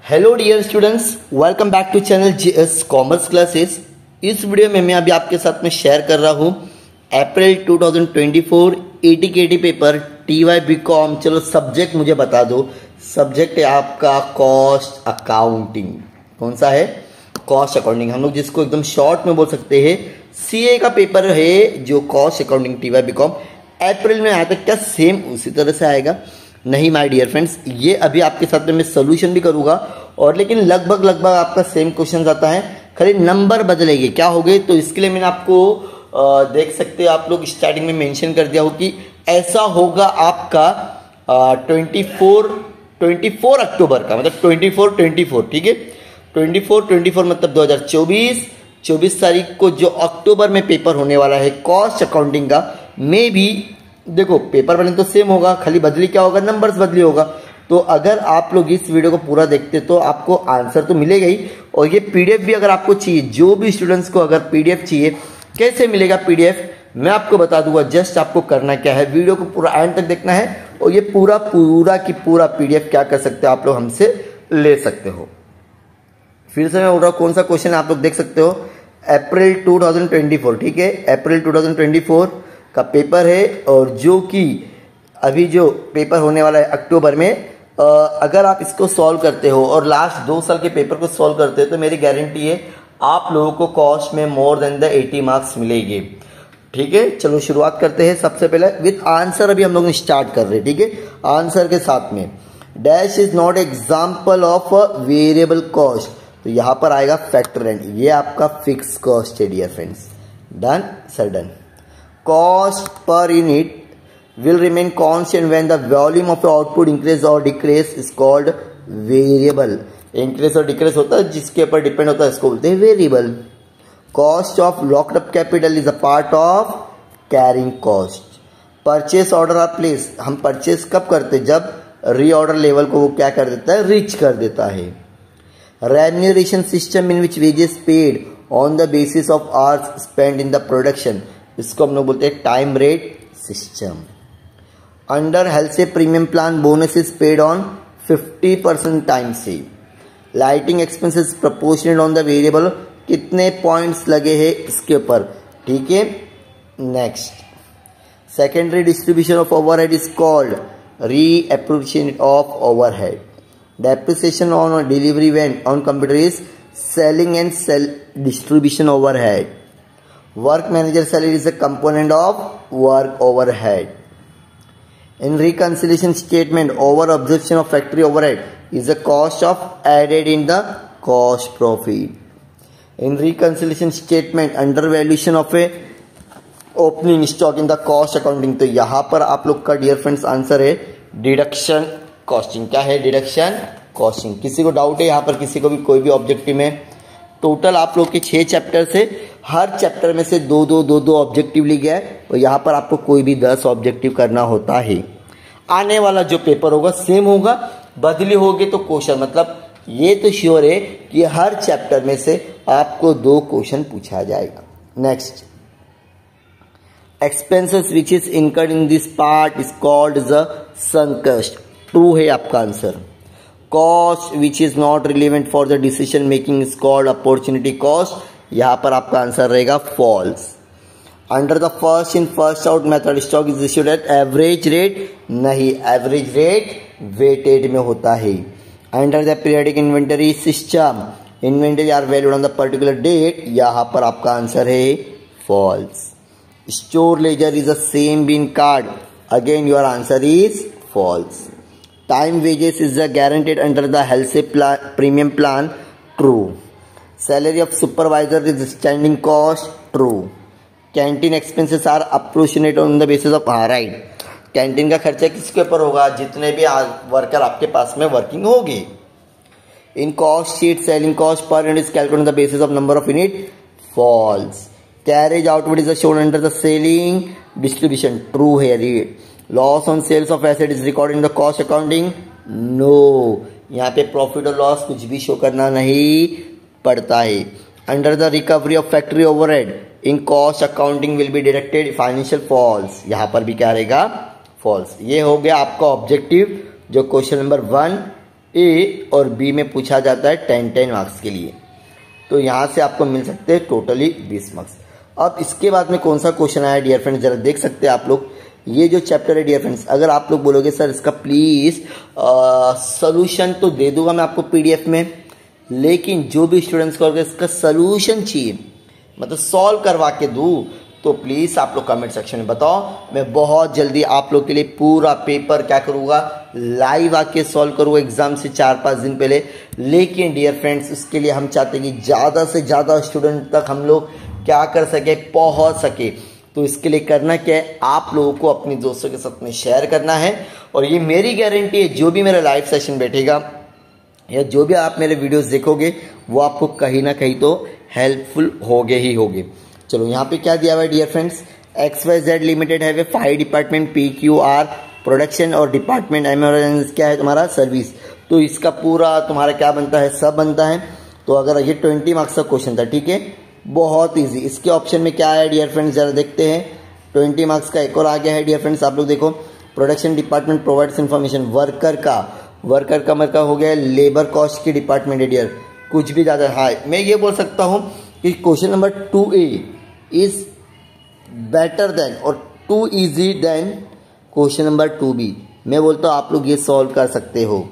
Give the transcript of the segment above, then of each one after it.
Hello dear students, welcome back to channel GS commerce classes. इस video में मैं अभी आपके साथ में शेयर कर रहा हूँ अप्रैल 2024 एटीकेटी पेपर टीवाई बीकॉम। चलो सब्जेक्ट मुझे बता दो। सब्जेक्ट है आपका कॉस्ट अकाउंटिंग। कौन सा है? Cost accounting. हम लोग जिसको एकदम शॉर्ट में बोल सकते हैं सीए का पेपर है जो कॉस्ट अकाउंटिंग टीवाई बीकॉम अप्रैल में आया था। क्या सेम उसी तरह से आएगा? नहीं माय डियर फ्रेंड्स, ये अभी आपके साथ में मैं सोल्यूशन भी करूंगा और लेकिन लगभग आपका सेम क्वेश्चन आता है, खाली नंबर बदलेंगे। क्या हो गए? तो इसके लिए मैंने आपको देख सकते हैं, आप लोग स्टार्टिंग में मेंशन कर दिया हो कि ऐसा होगा आपका 24 अक्टूबर का, मतलब 24 ठीक है। 24 मतलब 2024 तारीख को जो अक्टूबर में पेपर होने वाला है कॉस्ट अकाउंटिंग का। मे भी देखो पेपर बने तो सेम होगा, खाली बदली क्या होगा? नंबर्स बदली होगा। तो अगर आप लोग इस वीडियो को पूरा देखते तो आपको आंसर तो मिलेगा ही, और ये पीडीएफ भी अगर आपको चाहिए, जो भी स्टूडेंट्स को अगर पीडीएफ चाहिए, कैसे मिलेगा पीडीएफ मैं आपको बता दूंगा। जस्ट आपको करना क्या है, वीडियो को पूरा एंड तक देखना है और ये पूरा की पूरा पीडीएफ क्या कर सकते हो आप लोग हमसे ले सकते हो। फिर से मैं बोल रहा हूँ, कौन सा क्वेश्चन आप लोग देख सकते हो? अप्रैल 2024, ठीक है। अप्रैल 2024 का पेपर है और जो कि अभी जो पेपर होने वाला है अक्टूबर में, अगर आप इसको सॉल्व करते हो और लास्ट 2 साल के पेपर को सॉल्व करते हो तो मेरी गारंटी है आप लोगों को कॉस्ट में मोर देन द 80 मार्क्स मिलेंगे। ठीक है, चलो शुरुआत करते हैं। सबसे पहले विद आंसर अभी हम लोग स्टार्ट कर रहे हैं, ठीक है। आंसर के साथ में dash is not example of variable cost, तो यहां पर आएगा फैक्टर एंड ये आपका फिक्स कॉस्ट है dear friends. Done sir, done. Cost per unit will remain constant when the volume of the output increase or decrease is called variable। Increase और decrease होता है जिसके ऊपर डिपेंड होता है, इसको बोलते हैं variable. Cost of locked up capital is a part of carrying cost. Purchase order are place, हम परचेस कब करते? जब रीऑर्डर लेवल को वो क्या कर देता है? रीच कर देता है। Remuneration system in which wages paid on the basis of hours spend in the production, इसको हम लोग बोलते हैं time rate system. Under health से premium plan bonus is paid on 50% time से। Lighting expenses proportionate on the variable, कितने points लगे हैं इसके ऊपर, ठीक है। Next, secondary distribution of overhead is called reappropriation of overhead. Depreciation on delivery van on computer is selling and sell distribution overhead. Work manager salary is a component of work overhead. In reconciliation statement, over absorption of factory overhead is a cost of added in the cost profit. In reconciliation statement, undervaluation of a opening stock in the cost accounting, तो यहाँ पर आप लोग का dear friends answer है deduction costing. क्या है? Deduction costing. किसी को डाउट है यहाँ पर? किसी को भी कोई भी ऑब्जेक्टिव में? टोटल आप लोग के 6 चैप्टर से हर चैप्टर में से दो ऑब्जेक्टिव ली गया है और यहाँ पर आपको कोई भी 10 ऑब्जेक्टिव करना होता है। आने वाला जो पेपर होगा सेम होगा, बदली होगी तो क्वेश्चन, मतलब ये तो श्योर है कि हर चैप्टर में से आपको 2 क्वेश्चन पूछा जाएगा। Next, expenses which is incurred in this part is called the सunk cost। ट्रू है आपका answer. Cost which is not relevant for the decision making is called opportunity cost, यहां पर आपका आंसर रहेगा false. Under the first in first out method stock is issued at average rate, नहीं, average rate weighted में होता है। Under the periodic inventory system inventory are valued on the particular date, यहां पर आपका आंसर है false. Store ledger is the same bin card, again your answer is false. Time wages is guaranteed under the health premium plan, true. Salary of supervisor is standing cost, true. Canteen expenses are appropriate on the basis of right. Canteen का खर्चा किसके ऊपर होगा? जितने भी worker आपके पास में working होगी। In cost sheet selling cost per unit is calculated on the basis of number of unit, false. Carriage outward is shown under the selling distribution, true है। Loss on sales of asset is record in the cost accounting, no, यहाँ पे profit और loss कुछ भी show करना नहीं पड़ता है। Under the recovery of factory overhead in cost accounting will be deducted financial, false, यहाँ पर भी क्या रहेगा? फॉल्स। ये हो गया आपका ऑब्जेक्टिव जो क्वेश्चन नंबर 1 ए और बी में पूछा जाता है 10-10 मार्क्स के लिए। तो यहाँ से आपको मिल सकते हैं टोटली 20 मार्क्स। अब इसके बाद में कौन सा क्वेश्चन आया डियर फ्रेंड्स, जरा देख सकते हैं आप लोग। ये जो चैप्टर है डियर फ्रेंड्स, अगर आप लोग बोलोगे सर इसका प्लीज सॉल्यूशन तो दे दूंगा मैं आपको पीडीएफ में, लेकिन जो भी स्टूडेंट्स को अगर इसका सॉल्यूशन चाहिए, मतलब सॉल्व करवा के दूँ, तो प्लीज़ आप लोग कमेंट सेक्शन में बताओ। मैं बहुत जल्दी आप लोग के लिए पूरा पेपर क्या करूँगा, लाइव आके सॉल्व करूँगा एग्जाम से 4-5 दिन पहले। लेकिन डियर फ्रेंड्स, उसके लिए हम चाहते हैं कि ज़्यादा से ज़्यादा स्टूडेंट तक हम लोग क्या कर सके, पहुँच सके। तो इसके लिए करना क्या है, आप लोगों को अपने दोस्तों के साथ में शेयर करना है। और ये मेरी गारंटी है, जो भी मेरा लाइव सेशन बैठेगा या जो भी आप मेरे वीडियोस देखोगे, वो आपको कहीं ना कहीं तो हेल्पफुल होगे ही होगे। चलो यहाँ पे क्या दिया हुआ है डियर फ्रेंड्स, XYZ लिमिटेड है 5 डिपार्टमेंट PQR प्रोडक्शन और डिपार्टमेंट एमआरएन क्या है तुम्हारा सर्विस। तो इसका पूरा तुम्हारा क्या बनता है, सब बनता है। तो अगर ये 20 मार्क्स का क्वेश्चन था, ठीक है, बहुत ईजी। इसके ऑप्शन में क्या है डियर फ्रेंड्स, जरा देखते हैं। 20 मार्क्स का एक और आ गया है डियर फ्रेंड्स, आप लोग देखो। Production department provides information, worker का मतलब हो गया लेबर कॉस्ट की डिपार्टमेंट है डियर, कुछ भी ज़्यादा। हाँ, मैं ये बोल सकता हूँ कि question number 2A is better than और too easy than question number 2B। मैं बोलता हूँ आप लोग ये सॉल्व कर सकते हो।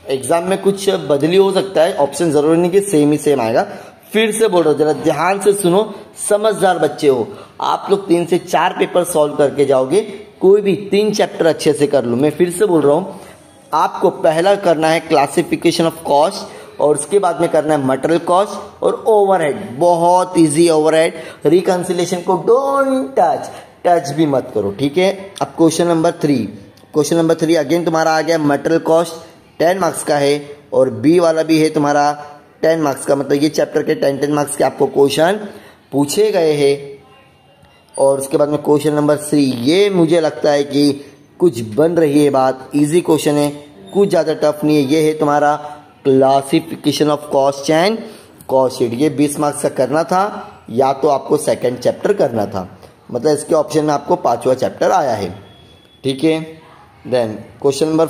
एग्जाम में कुछ बदली हो सकता है, ऑप्शन जरूरी नहीं कि सेम ही सेम आएगा। फिर से बोल रहा हूँ, जरा ध्यान से सुनो, समझदार बच्चे हो आप लोग। 3 से 4 पेपर सॉल्व करके जाओगे, कोई भी 3 चैप्टर अच्छे से कर लो। मैं फिर से बोल रहा हूँ, आपको पहला करना है क्लासिफिकेशन ऑफ कॉस्ट, और उसके बाद में करना है मटेरियल कॉस्ट और ओवरहेड। बहुत इजी ओवरहेड, रिकंसिलेशन को डोंट टच भी मत करो, ठीक है। अब क्वेश्चन नंबर 3 अगेन तुम्हारा आ गया मटेरियल कॉस्ट 10 मार्क्स का है, और बी वाला भी है तुम्हारा 10 मार्क्स का। मतलब ये चैप्टर के 10 मार्क्स के आपको क्वेश्चन पूछे गए हैं। और उसके बाद में क्वेश्चन नंबर 3, ये मुझे लगता है कि कुछ बन रही है बात, इजी क्वेश्चन है, कुछ ज़्यादा टफ नहीं है। ये है तुम्हारा classification of cost and cost sheet. ये 20 मार्क्स का करना था, या तो आपको सेकंड चैप्टर करना था। मतलब इसके ऑप्शन में आपको 5वां चैप्टर आया है, ठीक है। देन क्वेश्चन नंबर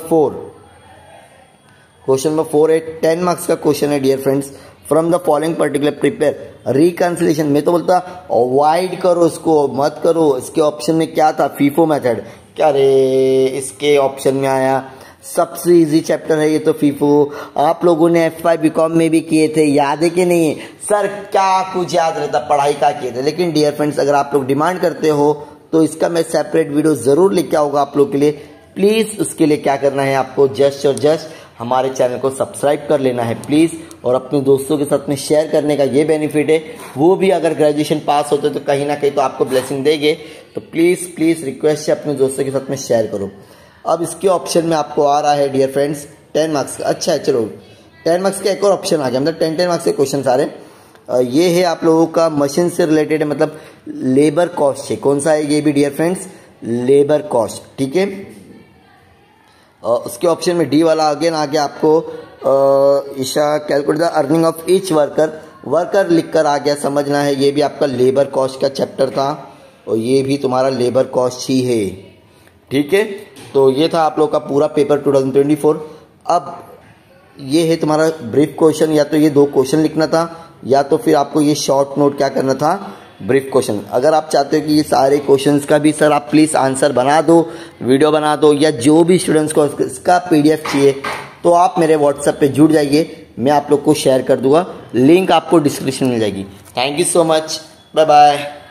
4 है 10 मार्क्स का क्वेश्चन है dear friends. From the following particular prepare reconciliation. मैं तो बोलता अवॉइड करो, इसको मत करो। इसके ऑप्शन में क्या था, फीफो मेथड। क्या रे, इसके ऑप्शन में आया सबसे इजी चैप्टर है ये तो, फीफो। आप लोगों ने F5 BCom में भी किए थे, याद है कि नहीं है सर? क्या कुछ याद रहता, पढ़ाई का किए थे। लेकिन डियर फ्रेंड्स, अगर आप लोग डिमांड करते हो तो इसका मैं सेपरेट वीडियो जरूर लेके आऊंगा आप लोग के लिए। प्लीज उसके लिए क्या करना है, आपको जस्ट और जस्ट हमारे चैनल को सब्सक्राइब कर लेना है प्लीज, और अपने दोस्तों के साथ में शेयर करने का ये बेनिफिट है, वो भी अगर ग्रेजुएशन पास होते तो कहीं ना कहीं तो आपको ब्लेसिंग देंगे। तो प्लीज रिक्वेस्ट है अपने दोस्तों के साथ में शेयर करो। अब इसके ऑप्शन में आपको आ रहा है डियर फ्रेंड्स 10 मार्क्स का। अच्छा है, चलो 10 मार्क्स का एक और ऑप्शन आ गया, मतलब 10 मार्क्स के क्वेश्चन सारे। ये है आप लोगों का मशीन से रिलेटेड है, मतलब लेबर कॉस्ट है। कौन सा है ये भी डियर फ्रेंड्स, लेबर कॉस्ट, ठीक है। उसके ऑप्शन में डी वाला अगेन आ गया आपको ईशा calculate the earning of each worker लिखकर आ गया, समझना है। ये भी आपका लेबर कॉस्ट का चैप्टर था, और ये भी तुम्हारा लेबर कॉस्ट ही है, ठीक है। तो ये था आप लोग का पूरा पेपर 2024। अब ये है तुम्हारा ब्रीफ क्वेश्चन, या तो ये 2 क्वेश्चन लिखना था, या तो फिर आपको ये शॉर्ट नोट क्या करना था, ब्रीफ क्वेश्चन। अगर आप चाहते हो कि ये सारे क्वेश्चंस का भी सर आप प्लीज़ आंसर बना दो, वीडियो बना दो, या जो भी स्टूडेंट्स को इसका PDF चाहिए, तो आप मेरे व्हाट्सएप पे जुड़ जाइए, मैं आप लोग को शेयर कर दूंगा। लिंक आपको डिस्क्रिप्शन में मिल जाएगी। Thank you so much, bye bye.